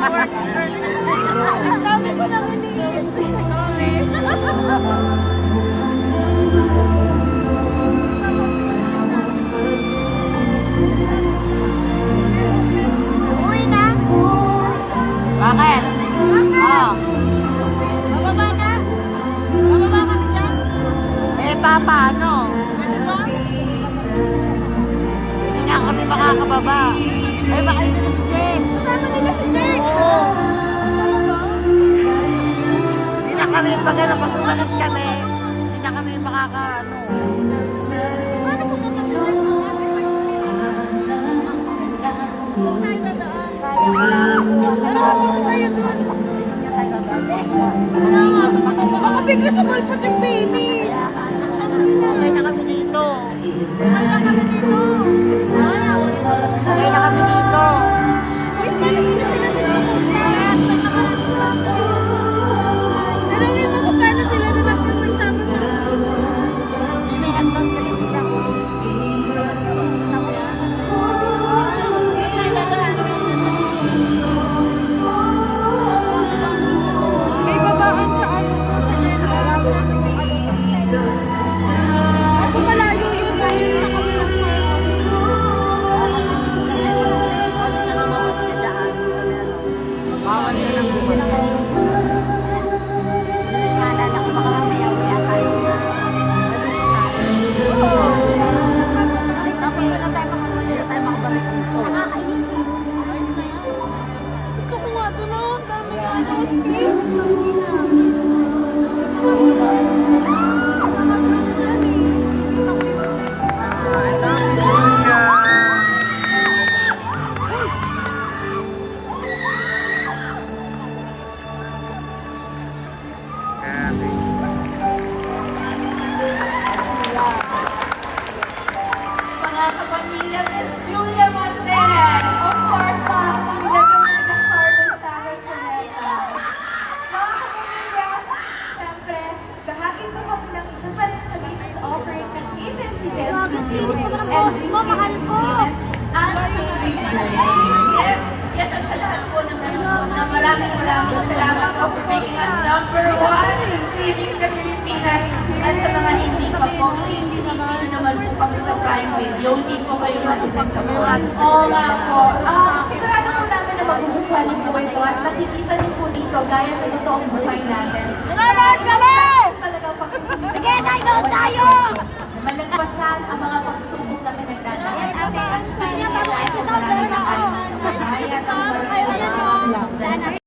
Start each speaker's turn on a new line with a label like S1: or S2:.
S1: Ang dami ko nang iniisip. Sorry. Uwi na?
S2: Bakit? Oh.
S1: Bababa na? Bababa kami dyan?
S2: Eh, paano?
S1: Ano ba?
S2: Hindi na kami makakababa. Eh, baka yun na si Jen.
S1: Kasama nila si Jake.
S2: Oo. Hindi na kami, pag umalis kami, hindi na kami makakaano.
S1: Paano pumunta si Jake? Kung tayo dadaan. Tara, punta tayo dun. Kaya nga, baka bigla sumalpot yung baby.
S2: Okay na kami dito.
S1: Wala kami dito.
S2: Okay na kami dito.
S1: Wait, tanongin na sila dun pupunta. Tanongin mo kung paano sila na nagsama sa...
S2: May handbag kasi sila.
S1: May babaan sa ano ko sa Kaso malayo yung dahil sa kabilang
S2: Once na lumabas ka dyan, sabi ano, bawal ka ng bumalik. Naalala ko baka mamaya wala tayo na tapos wala tayo makabalik dito.
S1: ayos na yan. Gusto ko nga ito no. Dami nga ano. Space.
S3: Mga kapamilya, Miss Julia Monten. Of course, gagawin ko ng star ng Shadow Cuneta. Mga kapamilya, syempre, bahagi po kami ng isa pa rin sa latest offering ng Events Studios and
S1: mahal ko.
S3: Yes, at sa lahat po ng nanonood na maraming salamat po for making us number one sa streaming sa Pilipinas. At sa mga hindi pa po, please sinipin naman po kami sa Prime Video. Hindi po kayo mag-disappoint. Oo nga po. Sigurado po namin na magugustuhan niyo po ito at nakikita niyo po dito gaya sa totoong buhay natin.
S1: Nanonood kami!
S3: Talagang pagsusunod.
S1: Sige, nanonood tayo!
S3: Malagpasan ang mga pagsubok na pinagdadaan.
S1: Yes, ate. Kaya bagong episode, meron ako. Sana.